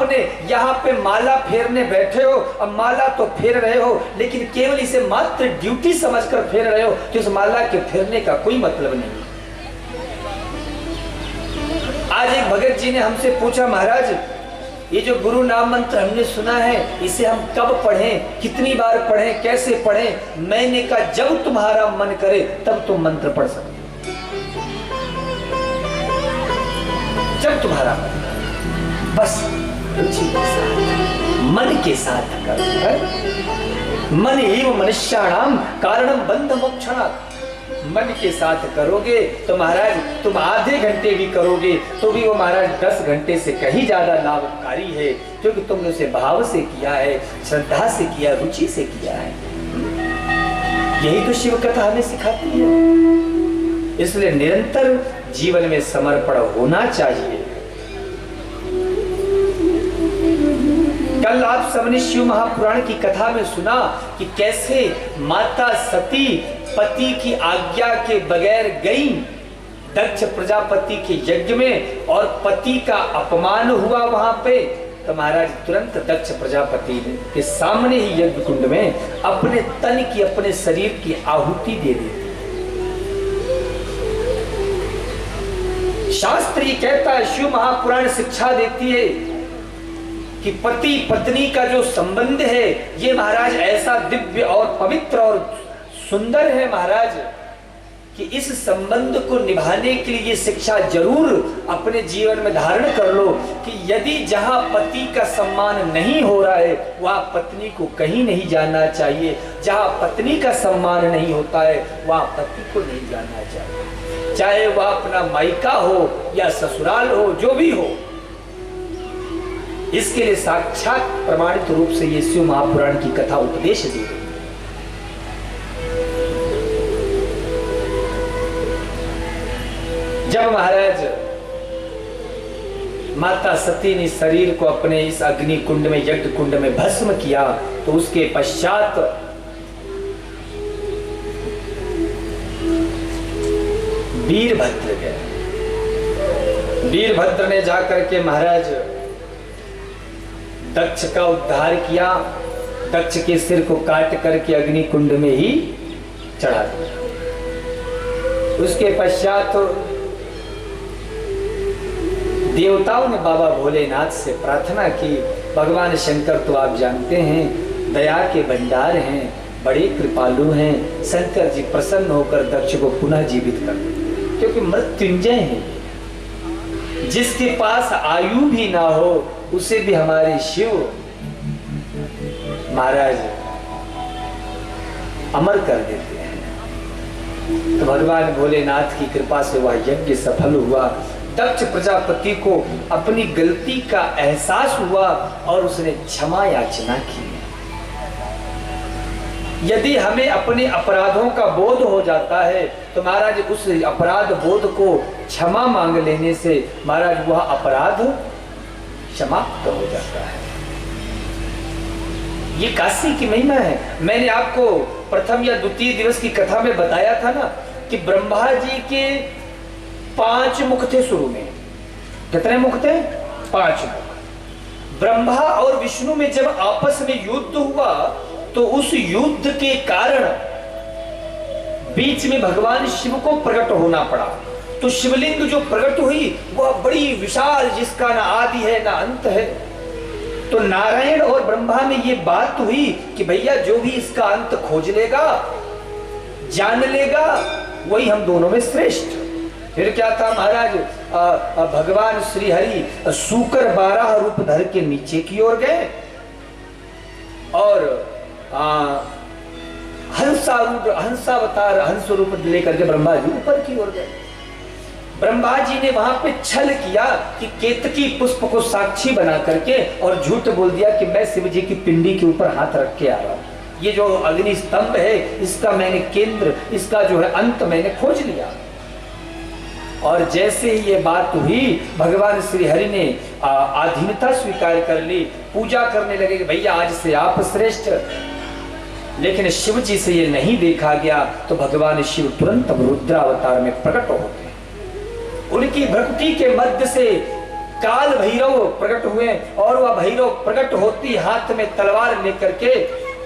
आपने यहाँ पे माला फेरने बैठे हो, अब माला तो फेर रहे हो लेकिन केवल इसे मात्र ड्यूटी समझकर फेर रहे हो, तो इस माला के फेरने का कोई मतलब नहीं। आज एक भगत जी ने हमसे पूछा, महाराज ये जो गुरु नाम मंत्र हमने सुना है इसे हम कब पढ़ें, कितनी बार पढ़ें, कैसे पढ़ें? मैंने कहा जब तुम्हारा मन करे तब तुम मंत्र पढ़ सकते हो, जब तुम्हारा मन करे, बस रुचि के साथ, मन के साथ करो। मन एव मनुष्याणाम कारणम बंध मोक्षणात्। मन के साथ करोगे तो महाराज तुम आधे घंटे भी करोगे तो भी वो महाराज 10 घंटे से कहीं ज्यादा लाभकारी है, क्योंकि तुमने उसे भाव से किया है, श्रद्धा से किया, रुचि से किया है। यही तो शिव कथा हमें सिखाती है। इसलिए निरंतर जीवन में समर्पण होना चाहिए। कल आप सबने शिव महापुराण की कथा में सुना कि कैसे माता सती पति की आज्ञा के बगैर गई दक्ष प्रजापति के यज्ञ में, और पति का अपमान हुआ वहां पे, तो महाराज तुरंत दक्ष प्रजापति के सामने ही यज्ञ कुंड में अपने तन की, अपने शरीर की आहुति दे दी। शास्त्र ये कहता है, शिव महापुराण शिक्षा देती है कि पति पत्नी का जो संबंध है ये महाराज ऐसा दिव्य और पवित्र और सुंदर है महाराज, कि इस संबंध को निभाने के लिए ये शिक्षा जरूर अपने जीवन में धारण कर लो कि यदि जहां पति का सम्मान नहीं हो रहा है वहां पत्नी को कहीं नहीं जाना चाहिए, जहां पत्नी का सम्मान नहीं होता है वहां पति को नहीं जाना चाहिए, चाहे वह अपना मायका हो या ससुराल हो, जो भी हो। इसके लिए साक्षात प्रमाणित रूप से ये शिव महापुराण की कथा उपदेश दी गई। जब महाराज माता सती ने शरीर को अपने इस अग्नि कुंड में, यज्ञ कुंड में भस्म किया, तो उसके पश्चात वीरभद्र गए। वीरभद्र ने जाकर के महाराज दक्ष का उद्धार किया, दक्ष के सिर को काट करके अग्नि कुंड में ही चढ़ा दिया। उसके पश्चात देवताओं ने बाबा भोलेनाथ से प्रार्थना की, भगवान शंकर तो आप जानते हैं दया के भंडार हैं, बड़े कृपालु हैं, शंकर जी प्रसन्न होकर दक्ष को पुनः जीवित कर दें, क्योंकि मृत्युंजय है। जिसके पास आयु भी ना हो उसे भी हमारे शिव महाराज अमर कर देते हैं। तो भगवान भोलेनाथ की कृपा से वह यज्ञ सफल हुआ। दक्ष प्रजापति को अपनी गलती का एहसास हुआ और उसने क्षमा याचना की। यदि हमें अपने अपराधों का बोध हो जाता है तो महाराज उस अपराध बोध को क्षमा मांग लेने से महाराज वह अपराध समाप्त हो जाता है। ये काशी की महिमा है। मैंने आपको प्रथम या द्वितीय दिवस की कथा में बताया था ना कि ब्रह्मा जी के 5 मुख थे शुरू में। कितने मुख थे? 5 मुख। ब्रह्मा और विष्णु में जब आपस में युद्ध हुआ तो उस युद्ध के कारण बीच में भगवान शिव को प्रकट होना पड़ा। तो शिवलिंग जो प्रकट हुई वह बड़ी विशाल, जिसका ना आदि है ना अंत है। तो नारायण और ब्रह्मा में ये बात हुई कि भैया जो भी इसका अंत खोज लेगा, जान लेगा, वही हम दोनों में श्रेष्ठ। फिर क्या था महाराज, भगवान श्री हरि सूकर 12 रूप धर के नीचे की ओर गए और हंसावतार हंस रूप लेकर के ब्रह्मा जी ऊपर की ओर गए। ब्रह्मा जी ने वहां पे छल किया कि केतकी पुष्प को साक्षी बना करके और झूठ बोल दिया कि मैं शिव जी की पिंडी के ऊपर हाथ रख के आ रहा हूं। ये जो अग्नि स्तंभ है इसका मैंने केंद्र, इसका जो है अंत मैंने खोज लिया। और जैसे ही ये बात हुई भगवान श्री हरि ने आधीनता स्वीकार कर ली, पूजा करने लगे कि भैया आज से आप श्रेष्ठ। लेकिन शिव जी से ये नहीं देखा गया तो भगवान शिव तुरंत रुद्रावतार में प्रकट होते हैं। उनकी भक्ति के मध्य से काल भैरव प्रकट हुए और वह भैरव प्रकट होती हाथ में तलवार लेकर के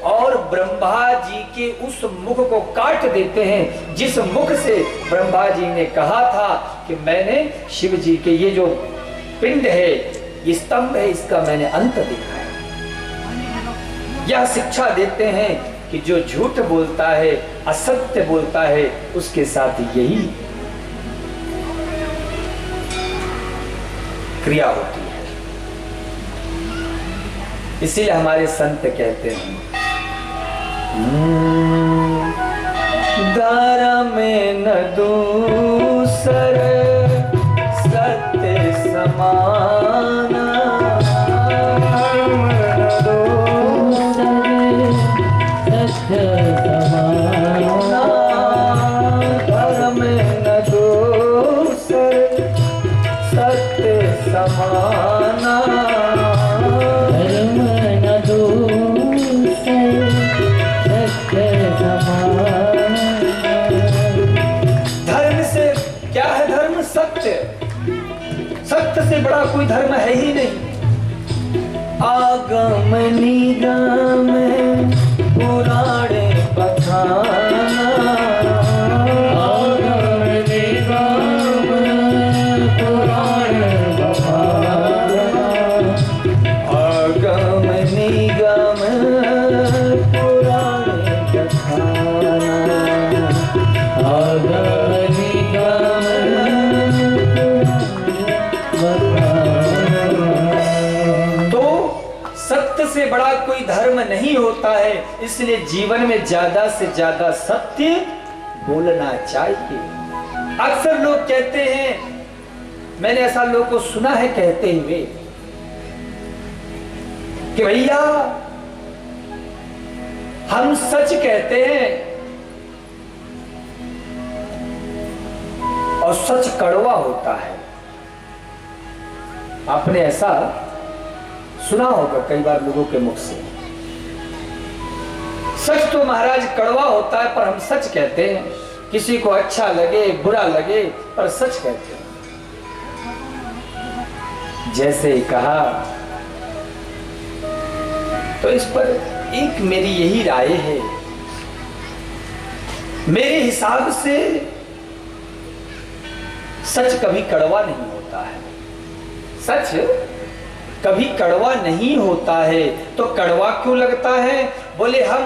और ब्रह्मा जी के उस मुख को काट देते हैं जिस मुख से ब्रह्मा जी ने कहा था कि मैंने शिव जी के ये जो पिंड है, ये स्तंभ है, इसका मैंने अंत देखा है। यह शिक्षा देते हैं कि जो झूठ बोलता है, असत्य बोलता है, उसके साथ यही क्रिया होती है। इसीलिए हमारे संत कहते हैं धर्म न दूसर सत्य समान, धर्म न दूसर सत्य समान, धर्म न दूसर सत्य समान, धर्म न दूसर सत्य समान। धर्म से क्या है? धर्म सत्य, सत्य से बड़ा कोई धर्म है ही नहीं। आगम निगम पुराणे बखाना, आगम निगम पुराणे बखाना, आगम निगम पुराणे बखाना, आगम निगम तो सत्य से बड़ा कोई धर्म नहीं होता है। इसलिए जीवन में ज्यादा से ज्यादा सत्य बोलना चाहिए। अक्सर लोग कहते हैं, मैंने ऐसा लोगों को सुना है कहते हुए कि भैया हम सच कहते हैं और सच कड़वा होता है। आपने ऐसा सुना होगा कई बार लोगों के मुख से। सच तो महाराज कड़वा होता है पर हम सच कहते हैं। किसी को अच्छा लगे बुरा लगे पर सच कहते हैं। जैसे ही कहा तो इस पर एक मेरी यही राय है, मेरे हिसाब से सच कभी कड़वा नहीं होता है। सच कभी कड़वा नहीं होता है। तो कड़वा क्यों लगता है? बोले हम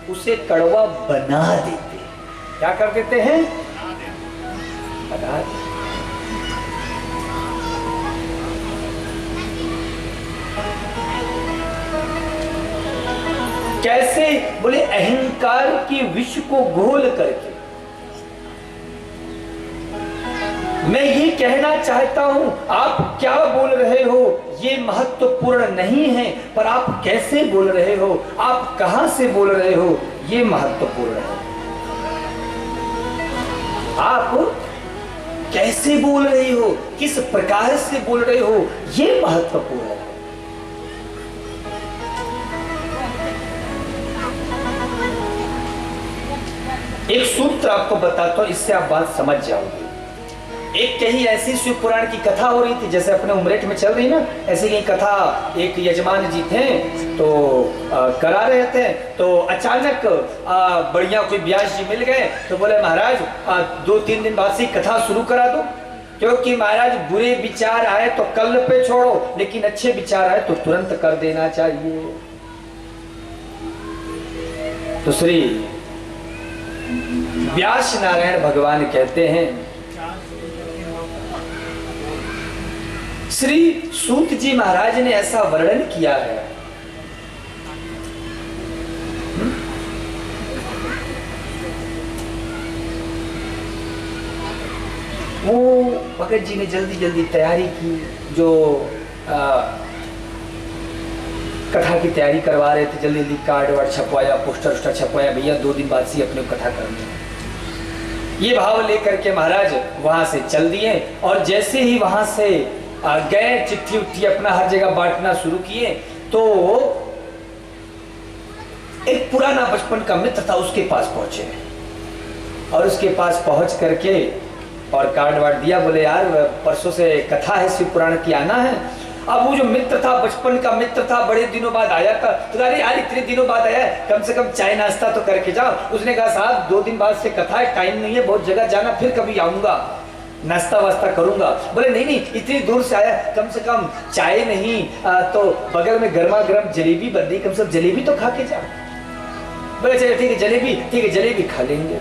उसे कड़वा बना देते हैं। क्या कर देते हैं? बना देते। कैसे? बोले अहंकार के विष को घोल करके। मैं ये कहना चाहता हूं, आप क्या बोल रहे हो ये महत्वपूर्ण नहीं है, पर आप कैसे बोल रहे हो, आप कहां से बोल रहे हो ये महत्वपूर्ण है। आप कैसे बोल रहे हो, किस प्रकार से बोल रहे हो ये महत्वपूर्ण है। एक सूत्र आपको बताता हूं, इससे आप बात समझ जाओगे। एक कहीं ऐसी शिव पुराण की कथा हो रही थी, जैसे अपने उमरेठ में चल रही ना, ऐसी कहीं कथा। एक यजमान जी थे तो करा रहे थे, तो अचानक बढ़िया कोई व्यास जी मिल गए तो बोले महाराज 2-3 दिन बाद से कथा शुरू करा दो, क्योंकि महाराज बुरे विचार आए तो कल पे छोड़ो, लेकिन अच्छे विचार आए तो तुरंत कर देना चाहिए। तो श्री व्यास नारायण भगवान कहते हैं, श्री सूत जी महाराज ने ऐसा वर्णन किया है। वो भगत जी ने जल्दी जल्दी तैयारी की, जो कथा की तैयारी करवा रहे थे, जल्दी जल्दी कार्ड वार्ड छपवाया, पोस्टर छपवाया, भैया 2 दिन बाद से अपने कथा करनी है। ये भाव लेकर के महाराज वहां से चल दिए और जैसे ही वहां से गए, चिट्ठी उट्ठी अपना हर जगह बांटना शुरू किए, तो एक पुराना बचपन का मित्र था, उसके पास पहुंचे और उसके पास पहुंच करके और कार्ड वार्ड दिया, बोले यार परसों से कथा है शिव पुराण की, आना है। अब वो जो मित्र था, बचपन का मित्र था, बड़े दिनों बाद आया था, तो अरे यार इतने दिनों बाद आया है, कम से कम चाय नाश्ता तो करके जाओ। उसने कहा साहब 2 दिन बाद से कथा है, टाइम नहीं है, बहुत जगह जाना, फिर कभी आऊंगा, नाश्ता वास्ता करूंगा। बोले नहीं नहीं, इतनी दूर से आया, कम से कम चाय नहीं तो बगल में गर्मा गर्म जलेबी बन रही, कम से कम जलेबी तो खा के जाओ। बोले चलिए ठीक है जलेबी, ठीक है जलेबी खा लेंगे।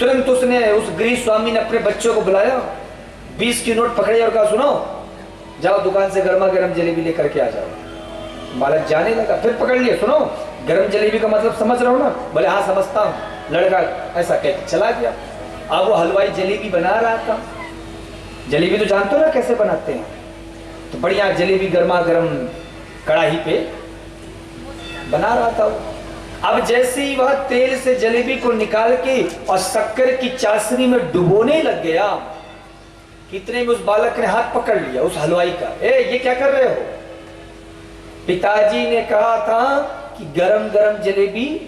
तुरंत उसने, उस गृह स्वामी ने अपने बच्चों को बुलाया, 20 की नोट पकड़े और कहा सुनो जाओ दुकान से गर्मा गर्म जलेबी लेकर के आ जाओ। बालक जाने लगा, फिर पकड़ लिया, सुनो गर्म जलेबी का मतलब समझ रहे हो ना? बोले हाँ समझता हूँ। लड़का ऐसा कहकर चला गया। अब वो हलवाई जलेबी बना रहा था। जलेबी तो जानते हो ना कैसे बनाते हैं, तो बढ़िया जलेबी गर्मा गर्म कढ़ाई पे बना रहा था वो। अब जैसे ही वह तेल से जलेबी को निकाल के और शक्कर की चाशनी में डुबोने लग गया, कितने में उस बालक ने हाथ पकड़ लिया उस हलवाई का। ये क्या कर रहे हो? पिताजी ने कहा था कि गरम गरम जलेबी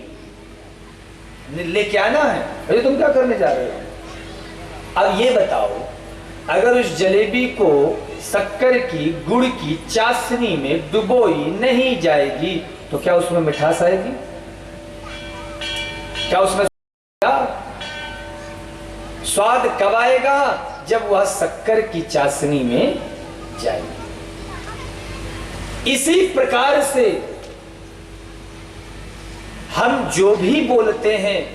लेके आना है, अरे तुम क्या करने जा रहे हो? अब ये बताओ, अगर उस जलेबी को शक्कर की, गुड़ की चाशनी में डुबोई नहीं जाएगी तो क्या उसमें मिठास आएगी? क्या उसमें स्वाद कब आएगा? जब वह शक्कर की चाशनी में जाएगी। इसी प्रकार से हम जो भी बोलते हैं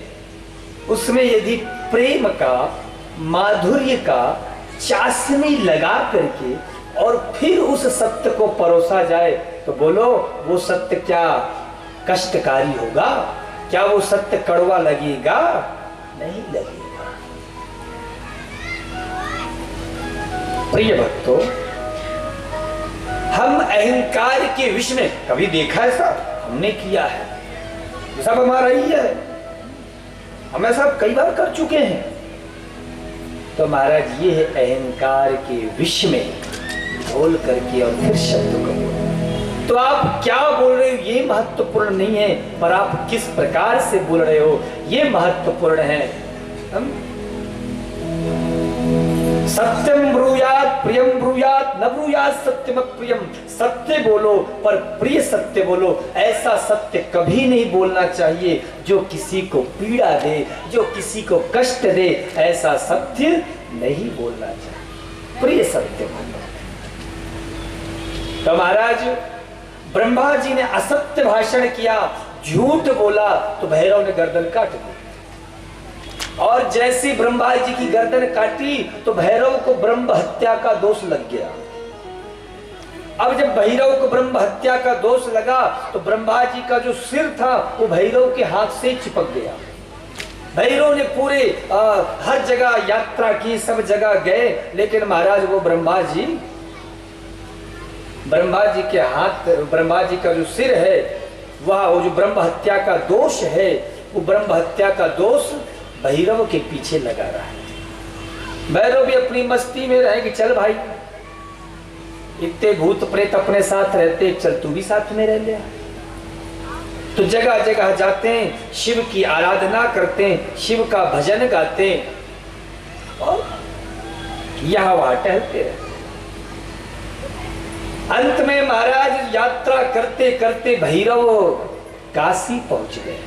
उसमें यदि प्रेम का, माधुर्य का चाशनी लगा करके और फिर उस सत्य को परोसा जाए तो बोलो वो सत्य क्या कष्टकारी होगा? क्या वो सत्य कड़वा लगेगा? नहीं लगेगा। प्रिय भक्तों, हम अहंकार के विषय में कभी देखा है साहब? हमने किया है, सब हमारा ही है, हम ऐसा कई बार कर चुके हैं। तो महाराज ये है अहंकार के विषय में बोल करके और फिर शब्द को बोल। तो आप क्या बोल रहे हो ये महत्वपूर्ण नहीं है, पर आप किस प्रकार से बोल रहे हो ये महत्वपूर्ण है। सत्यम ब्रूयात प्रियम ब्रूयात न ब्रूयात सत्यम प्रियम। सत्य बोलो पर प्रिय सत्य बोलो। ऐसा सत्य कभी नहीं बोलना चाहिए जो किसी को पीड़ा दे, जो किसी को कष्ट दे। ऐसा सत्य नहीं बोलना चाहिए, प्रिय सत्य बोलो। तो महाराज ब्रह्मा जी ने असत्य भाषण किया, झूठ बोला तो भैरव ने गर्दन काट दी। और जैसी ब्रह्मा जी की गर्दन काटी तो भैरव को ब्रह्म हत्या का दोष लग गया। अब जब भैरव को ब्रह्म हत्या का दोष लगा तो ब्रह्मा जी का जो सिर था वो भैरव के हाथ से चिपक गया। भैरव ने पूरे हर जगह यात्रा की, सब जगह गए, लेकिन महाराज वो ब्रह्मा जी के हाथ, ब्रह्मा जी का जो सिर है वह, वो जो ब्रह्म हत्या का दोष है, वो ब्रह्म हत्या का दोष भैरव के पीछे लगा रहा है। भैरव भी अपनी मस्ती में रहे कि चल भाई, इतने भूत प्रेत अपने साथ रहते, चल तू भी साथ में रह ले। तो जगह जगह जाते हैं, शिव की आराधना करते हैं, शिव का भजन गाते हैं और यहां वहां टहलते रहते। अंत में महाराज यात्रा करते करते भैरव काशी पहुंच गए।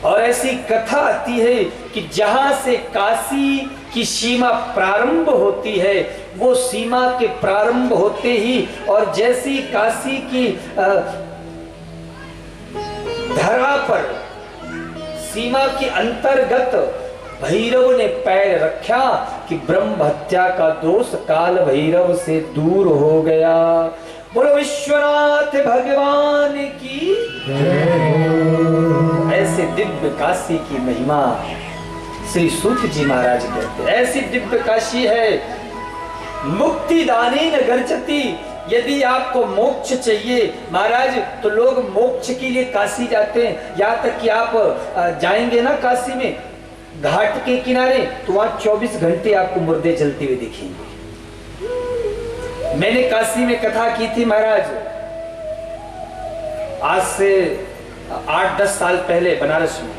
और ऐसी कथा आती है कि जहां से काशी की सीमा प्रारंभ होती है, वो सीमा के प्रारंभ होते ही और जैसी काशी की धरा पर सीमा के अंतर्गत भैरव ने पैर रखा कि ब्रह्म हत्या का दोष काल भैरव से दूर हो गया। बोलो विश्वनाथ भगवान की। ऐसे दिव्य काशी की महिमा श्री सूत जी महाराज कहते हैं। ऐसी दिव्य काशी है, मुक्ति दानी न गर्जती। यदि आपको मोक्ष चाहिए महाराज तो लोग मोक्ष के लिए काशी जाते हैं। यहाँ तक कि आप जाएंगे ना काशी में, घाट के किनारे, तो वहां 24 घंटे आपको मुर्दे जलते हुए दिखेंगे। मैंने काशी में कथा की थी महाराज, आज से 8-10 साल पहले बनारस में।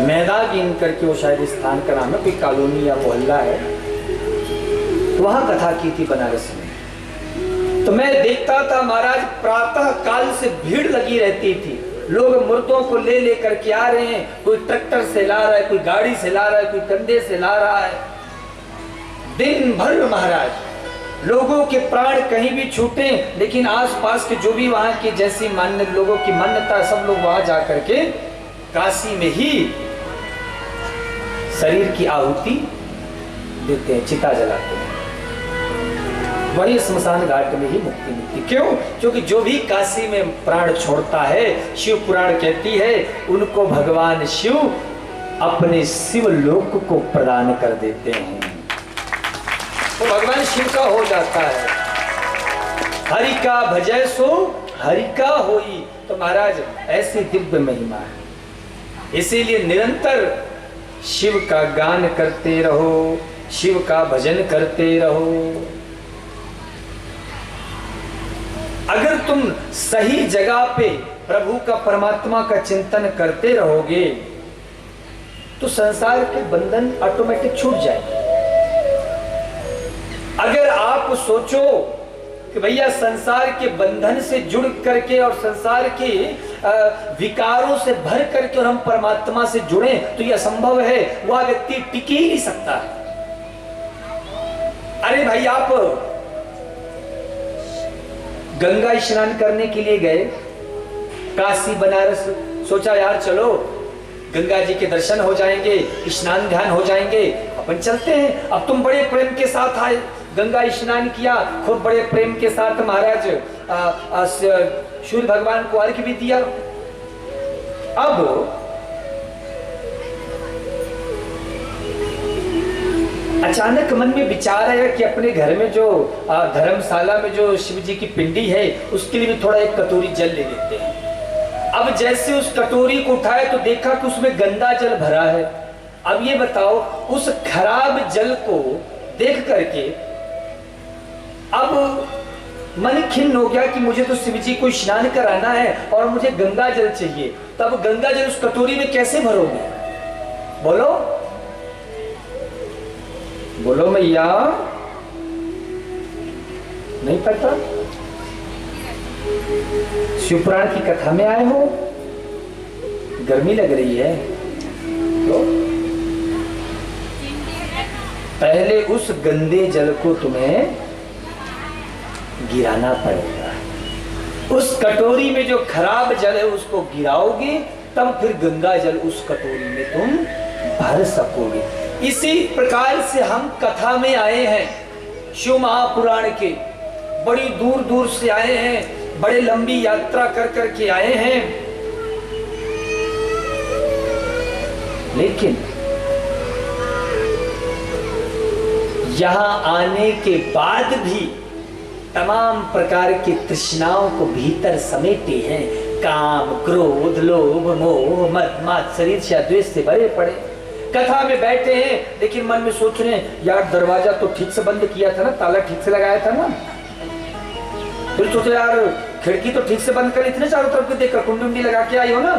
मैदा गिन करके, वो शायद स्थान का नाम है, कोई कॉलोनी या मोहल्ला है, तो वहां कथा की थी बनारस में। तो मैं देखता था महाराज, प्रातः काल से भीड़ लगी रहती थी, लोग मुर्दों को ले लेकर के आ रहे हैं, कोई ट्रैक्टर से ला रहा है, कोई गाड़ी से ला रहा है, कोई कंधे से ला रहा है। दिन भर महाराज लोगों के प्राण कहीं भी छूटे, लेकिन आसपास के जो भी वहां के जैसी मान्य लोगों की मान्यता, सब लोग वहां जाकर के काशी में ही शरीर की आहुति देते हैं, चिता जलाते हैं, वही स्मशान घाट में ही मुक्ति मिलती। क्यों? क्योंकि जो भी काशी में प्राण छोड़ता है, शिव पुराण कहती है, उनको भगवान शिव अपने शिव लोक को प्रदान कर देते हैं, तो भगवान शिव का हो जाता है। हरि का भजय सो हरि का होई, तो महाराज ऐसी दिव्य महिमा है। इसीलिए निरंतर शिव का गान करते रहो, शिव का भजन करते रहो। अगर तुम सही जगह पे प्रभु का, परमात्मा का चिंतन करते रहोगे, तो संसार के बंधन ऑटोमेटिक छूट जाएंगे। अगर आप सोचो कि भैया संसार के बंधन से जुड़ करके और संसार के विकारों से भर करके और हम परमात्मा से जुड़े, तो यह असंभव है, वह व्यक्ति टिक ही नहीं सकता। अरे भाई, आप गंगा स्नान करने के लिए गए काशी बनारस, सोचा यार चलो गंगा जी के दर्शन हो जाएंगे, स्नान ध्यान हो जाएंगे, अपन चलते हैं। अब तुम बड़े प्रेम के साथ आए, गंगा स्नान किया, खूब बड़े प्रेम के साथ महाराज सूर्य भगवान को अर्घ्य भी दिया। अब अचानक मन में विचार आया कि अपने घर में जो धर्मशाला में जो शिव जी की पिंडी है, उसके लिए भी थोड़ा एक कटोरी जल ले लेते हैं। अब जैसे उस कटोरी को उठाए तो देखा कि उसमें गंदा जल भरा है। अब ये बताओ, उस खराब जल को देख करके अब मन खिन्न हो गया कि मुझे तो शिव जी को स्नान कराना है और मुझे गंगा जल चाहिए। तब गंगा जल उस कटोरी में कैसे भरोगे? बोलो बोलो मैया, नहीं पता? शिवपुराण की कथा में आए हो, गर्मी लग रही है तो पहले उस गंदे जल को तुम्हें गिराना पड़ेगा। उस कटोरी में जो खराब जल है उसको गिराओगे, तब फिर गंगा जल उस कटोरी में तुम भर सकोगे। इसी प्रकार से हम कथा में आए हैं, शिव महापुराण के, बड़ी दूर दूर से आए हैं, बड़े लंबी यात्रा कर करके आए हैं, लेकिन यहां आने के बाद भी तमाम प्रकार की तृष्णाओं को भीतर समेटे हैं। काम, क्रोध, लोभ, मोह, मद, मात्सर्य, द्वेष से भरे पड़े। कथा में बैठे हैं, लेकिन मन में सोच रहे हैं यार दरवाजा तो ठीक से बंद किया था ना, ताला ठीक से लगाया था ना। फिर सोचे यार खिड़की तो ठीक से बंद कर, इतने चारों तरफ के देखकर कुंडी उंडी लगा के आई हो ना,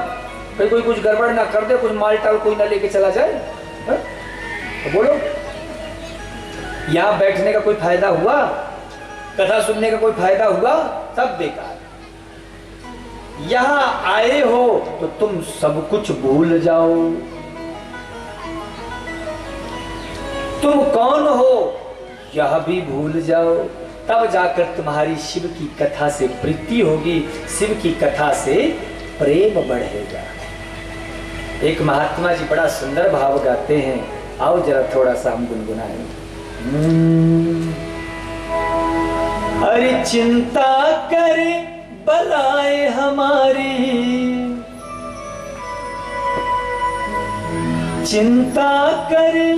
फिर कोई कुछ गड़बड़ ना कर दे, कुछ माल टाल कोई ना लेके चला जाए। तो बोलो, यहाँ बैठने का कोई फायदा हुआ? कथा सुनने का कोई फायदा हुआ? सब बेकार। यहां आए हो तो तुम सब कुछ भूल जाओ। तुम कौन हो यह भी भूल जाओ, तब जाकर तुम्हारी शिव की कथा से प्रीति होगी, शिव की कथा से प्रेम बढ़ेगा। एक महात्मा जी बड़ा सुंदर भाव गाते हैं, आओ जरा थोड़ा सा हम गुनगुनाएं। हरि चिंता करे बलाए हमारी, चिंता करे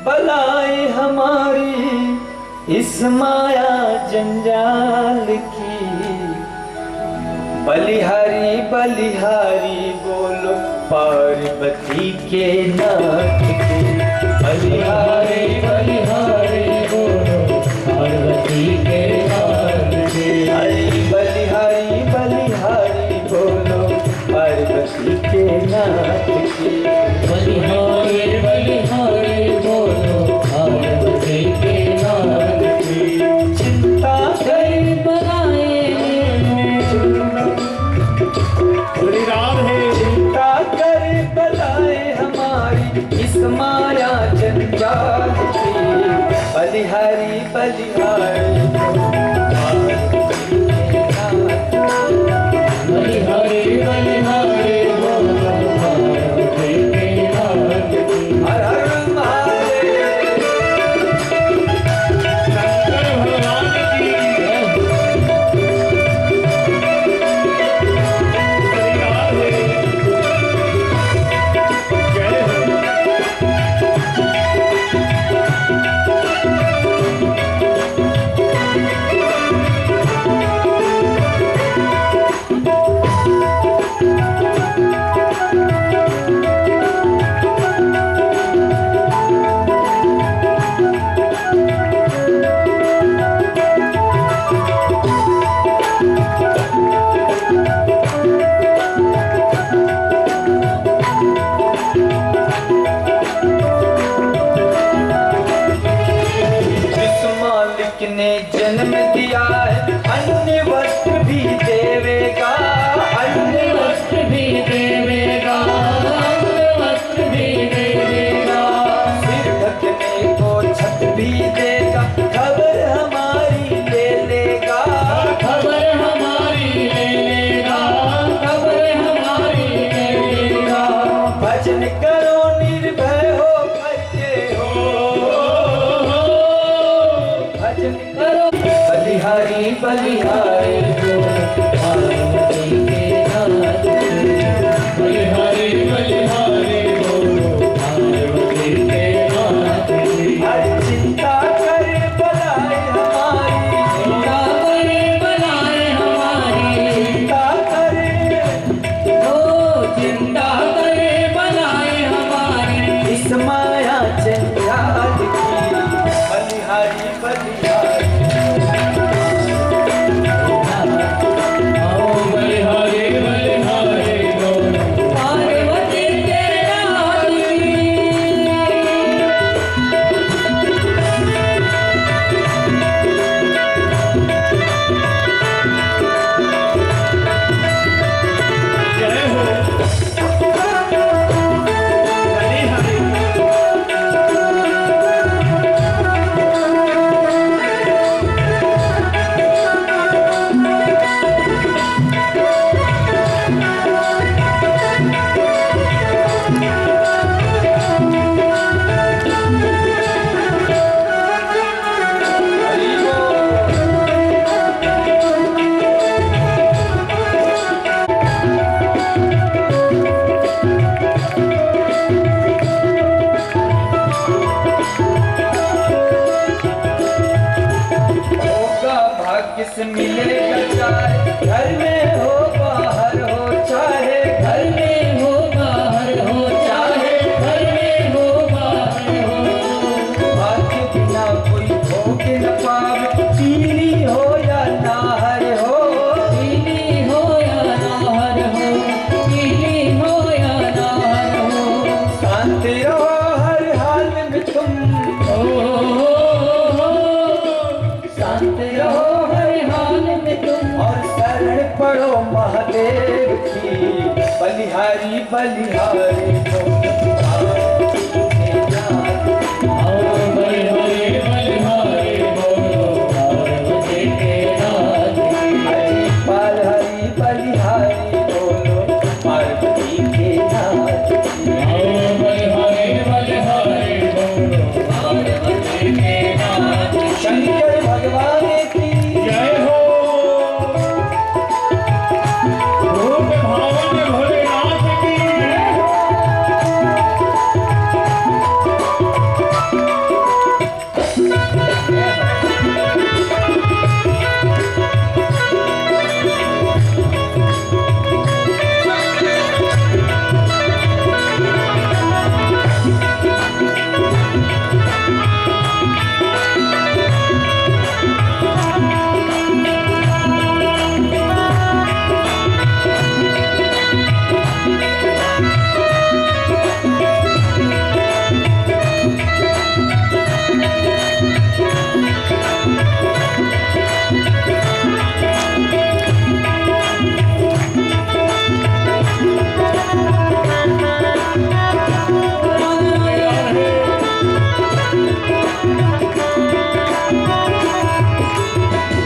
बलाए हमारी, इस माया जंजाल की। बलिहारी बलिहारी बोलो पार्वती के नाथ की। बलिहारी बलिहारी बोलो पार्वती के नाथ की। हरि बलिहारी बलिहारी बोलो पार्वती के नाथ की। खबर हमारी ले लेगा, खबर हमारी ले लेगा। भजन करो निर्भय हो करके हो, भजन करो बलिहारी बलिहारी हो पार्वती के नाथ, बलिहारी बलिहारी बोलो पार्वती के नाथ की। हर चिंता करे बनाए हमारी, चिंता करे बनाए हमारी, चिंता करे ओ चिंता करे बनाए हमारी। इस माया जंजाल की बलिहारी बलिहारी आओ बलिहारी बलिहारी बोलो पार्वती के नाथ की। जय हो बलिहारी। होगा भाग्य से मिलेगा चाहे घर में हो बाहर हो, चाहे घर में हो बाहर हो, चाहे घर में हो बाहर हो। भाग्य बिना कोई भोग न पावे, पीली हो या नाहर हो, पीली हो या नाहर हो, पीली हो या नाहर हो। शांत रहो हर हाल में तुम, शांत रहो हर हाल में तुम, और शरण पड़ो महादेव की बलिहारी बलिहारी हो पार्वती के नाथ। आओ बलिहारी बलिहारी बोलो पार्वती के नाथ की। हरि बलिहारी बलिहारी बोलो पार्वती के नाथ की। आओ बलिहारी बलिहारी बोलो पार्वती के नाथ की। शंकर भगवान की जय हो रूप भावन भोलेनाथ की।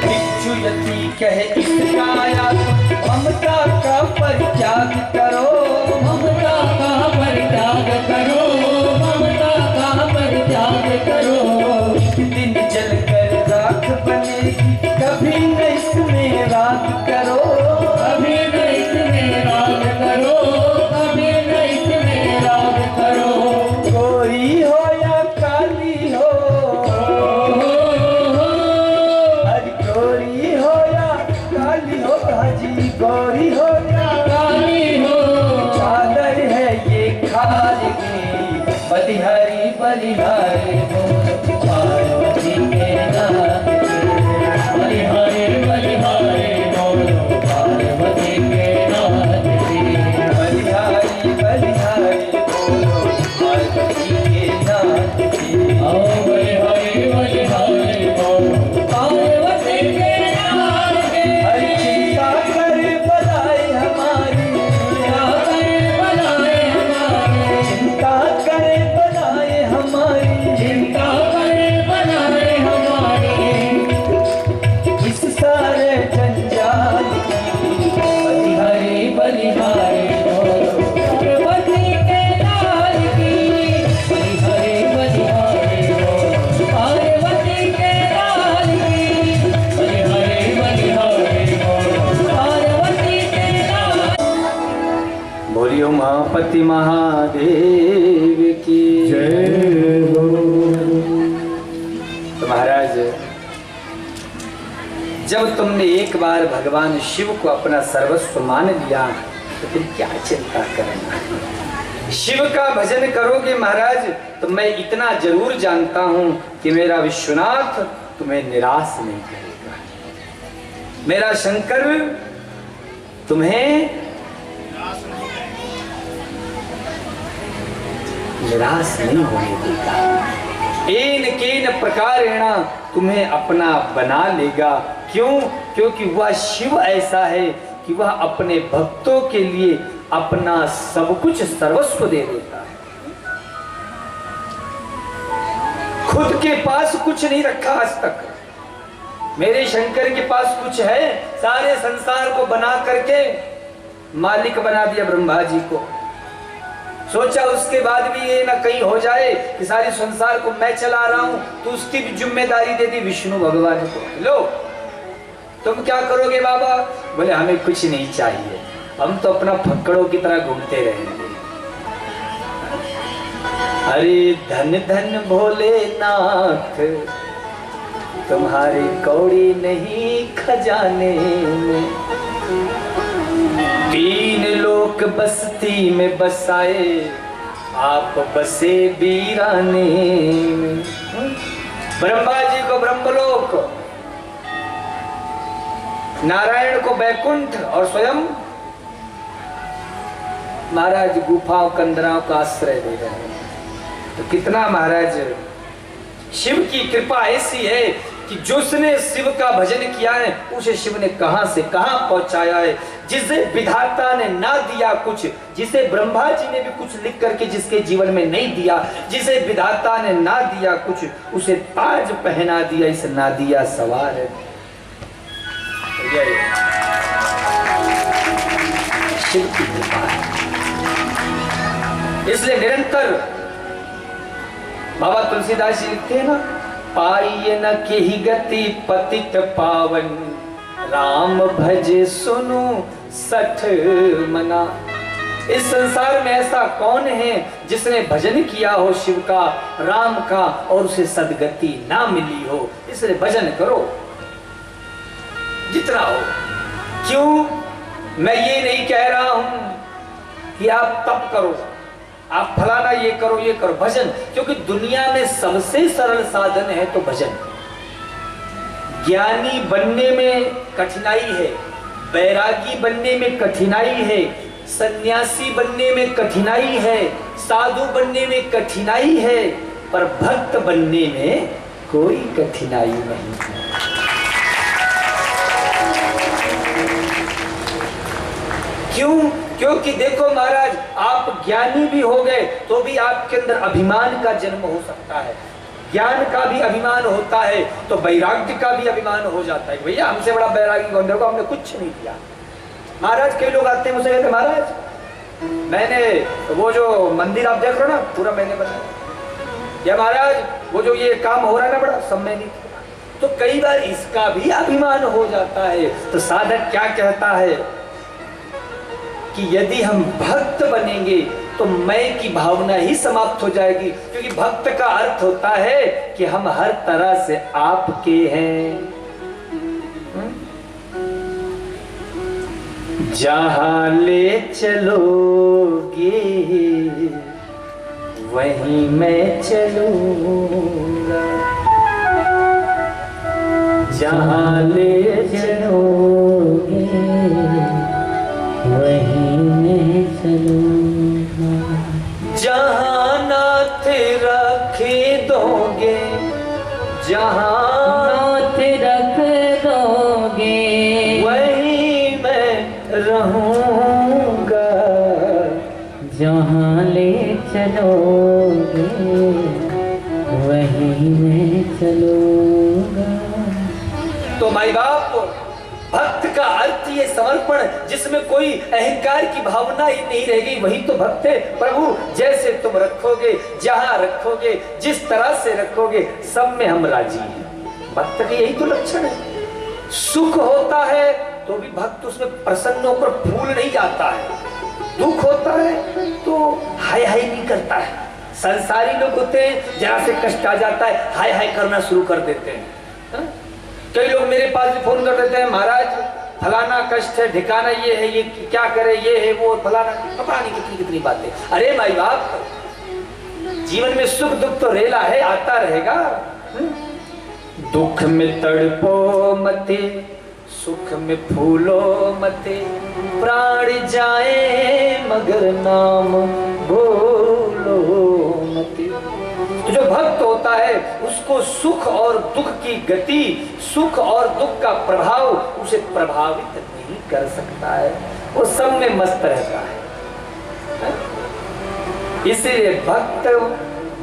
भिक्षु यदि कहे इस काया ममता का परित्याग करो, ममता का परित्याग करो, ममता का परित्याग करो। एक दिन जल कर राख बनेगी, कभी न इसमें राग करो, कभी न इसमें राग करो, कभी न इसमें राग करो। गोरी हो या काली हो, हरी गोरी हो या काली हो, हाजी गौरी हो या काली हो, चादर है ये खाल की बलिहारी बलिहारी हो पार्वती के नाथ की। बलिहारी बलिहारी बोलो पार्वती के नाथ की। बलिहारी बलिहारी बोलो पार्वती के नाथ की। आओ बलिहारी बलिहारी बोलो पार्वती के नाथ की। हर चिंता कर बनाए उमापति महादेव की जय हो। तो महाराज, जब तुमने एक बार भगवान शिव को अपना सर्वस्व मान लिया तो फिर क्या चिंता करना। शिव का भजन करोगे महाराज तो मैं इतना जरूर जानता हूं कि मेरा विश्वनाथ तुम्हें निराश नहीं करेगा। मेरा शंकर तुम्हें निराश नहीं होने देगा। एन केन प्रकारेण तुम्हें अपना बना लेगा। क्यों? क्योंकि वह शिव ऐसा है कि वह अपने भक्तों के लिए अपना सब कुछ सर्वस्व दे देता है। खुद के पास कुछ नहीं रखा आज तक। मेरे शंकर के पास कुछ है, सारे संसार को बना करके मालिक बना दिया ब्रह्मा जी को। सोचा उसके बाद भी ये ना कहीं हो जाए कि सारे संसार को मैं चला रहा हूं, तो उसकी भी जिम्मेदारी दे दी विष्णु भगवान को। लो तुम क्या करोगे बाबा? बोले हमें कुछ नहीं चाहिए, हम तो अपना फक्कड़ों की तरह घूमते रहेंगे। अरे धन धन भोलेनाथ, तुम्हारी कौड़ी नहीं खजाने में। तीन लोक बस्ती में बसाए, आप बसे वीराने में। ब्रह्मा जी को ब्रह्मलोक, नारायण को बैकुंठ और स्वयं महाराज गुफाओं कंदराओं का आश्रय दे रहे हैं। तो कितना महाराज शिव की कृपा ऐसी है कि जिसने शिव का भजन किया है उसे शिव ने कहां से कहां पहुंचाया है। जिसे विधाता ने ना दिया कुछ, जिसे ब्रह्मा जी ने भी कुछ लिख करके जिसके जीवन में नहीं दिया, जिसे विधाता ने ना दिया कुछ, उसे ताज पहना दिया इस नादिया सवार। शिव की कृपा है। इसलिए निरंतर बाबा तुलसीदास जी लिखते हैं ना, पाइए न केहि गति पतित पावन, राम भजे सुनु सठ मना। इस संसार में ऐसा कौन है जिसने भजन किया हो शिव का, राम का, और उसे सदगति ना मिली हो। इसलिए भजन करो जितना हो। क्यों? मैं ये नहीं कह रहा हूं कि आप तप करो, आप फलाना ये करो ये करो, भजन। क्योंकि दुनिया में सबसे सरल साधन है तो भजन। ज्ञानी बनने में कठिनाई है, बैरागी बनने में कठिनाई है, सन्यासी बनने में कठिनाई है, साधु बनने में कठिनाई है, पर भक्त बनने में कोई कठिनाई नहीं है। क्यों? क्योंकि देखो महाराज, आप ज्ञानी भी हो गए तो भी आपके अंदर अभिमान का जन्म हो सकता है। ज्ञान का भी अभिमान होता है तो वैराग्य का भी अभिमान हो जाता है। भैया हमसे बड़ा बैरागी कौन, देखो हमने कुछ नहीं किया। महाराज कई लोग आते हैं मुझसे कहते महाराज मैंने वो जो मंदिर आप देख रहे हो ना पूरा मैंने बनाया, या महाराज वो जो ये काम हो रहा है ना बड़ा सब मैंने किया। तो कई बार इसका भी अभिमान हो जाता है। तो साधक क्या कहता है कि यदि हम भक्त बनेंगे तो मैं की भावना ही समाप्त हो जाएगी। क्योंकि भक्त का अर्थ होता है कि हम हर तरह से आपके हैं। जहां ले चलोगे वहीं मैं चलूंगा, जहां ले चलोगे वहीं मैं चलूंगा, जहां नाथ रखे दोगे, जहां नाथ रख दोगे वहीं मैं रहूंगा, जहाँ ले चलोगे वहीं मैं चलूंगा। तो माई बाप भक्त का अर्थ ये समर्पण, जिसमें कोई अहंकार की भावना ही नहीं रहेगी, वही तो भक्त है। प्रभु जैसे तुम रखोगे, जहां रखोगे, जिस तरह से रखोगे, सब में हम राजी हैं। भक्त का यही तो लक्षण है। सुख होता है तो भी भक्त उसमें प्रसन्न होकर फूल नहीं जाता है, दुख होता है तो हाय हाय नहीं करता है। संसारी लोग होते हैं, जरा से कष्ट आ जाता है हाय हाय करना शुरू कर देते हैं। हाँ? कई लोग मेरे पास भी फोन कर देते हैं, महाराज फलाना कष्ट है, ठिकाना ये है, ये क्या करे, ये है वो फलाना, पता नहीं कितनी कितनी बातें। अरे माई बाप, जीवन में सुख दुख तो रेला है, आता रहेगा। दुख में तड़पो मते, सुख में फूलो मते, प्राण जाए मगर नाम बोलो मते। तो जो भक्त होता है उसको सुख और दुख की गति, सुख और दुख का प्रभाव उसे प्रभावित नहीं कर सकता है, वो सब में मस्त रहता है। इसलिए भक्त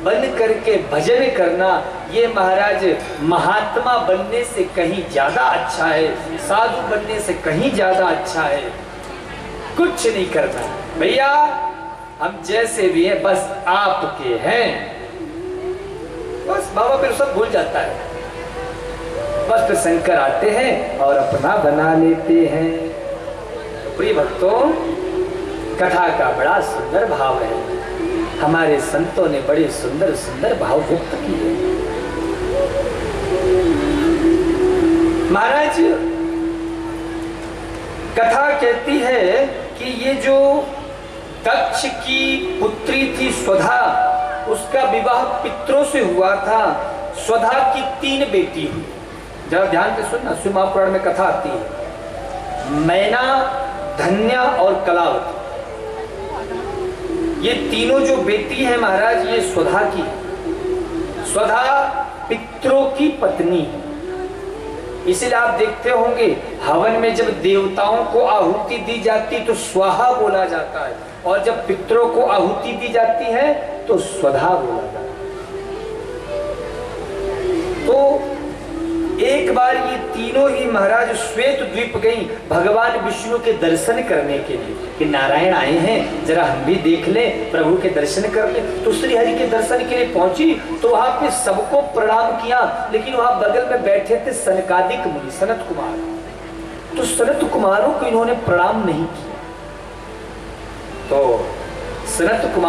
बन करके भजन करना ये महाराज महात्मा बनने से कहीं ज्यादा अच्छा है, साधु बनने से कहीं ज्यादा अच्छा है। कुछ नहीं करना भैया, हम जैसे भी हैं बस आपके हैं, बस बाबा फिर सब भूल जाता है। बस फिर शंकर आते हैं और अपना बना लेते हैं। तो प्रिय भक्तों, कथा का बड़ा सुंदर भाव है, हमारे संतों ने बड़े सुंदर सुंदर भाव व्यक्त किए। महाराज कथा कहती है कि ये जो दक्ष की पुत्री थी स्वधा, उसका विवाह पितरों से हुआ था। स्वधा की 3 बेटी हुई। जरा ध्यान से सुनना, शिव महापुराण में कथा आती है। मैना, धन्या और कलावती, ये तीनों जो बेटी है महाराज, ये स्वधा की। स्वधा पितरों की पत्नी है। इसलिए आप देखते होंगे हवन में जब देवताओं को आहुति दी जाती तो स्वाहा बोला जाता है, और जब पितरों को आहुति दी जाती है तो स्वधा बोला जाता है। तो एक बार ये तीनों ही महाराज श्वेत द्वीप गई भगवान विष्णु के दर्शन करने के लिए, कि नारायण आए हैं, जरा हम भी देख लें, प्रभु के दर्शन कर लें। तो श्री हरि के दर्शन के लिए पहुंची तो वहां पे सबको प्रणाम किया, लेकिन वहां बगल में बैठे थे सनकादिक मुनि, सनत कुमार। तो सनत कुमारों को इन्होंने प्रणाम नहीं किया। तो सनत कुमार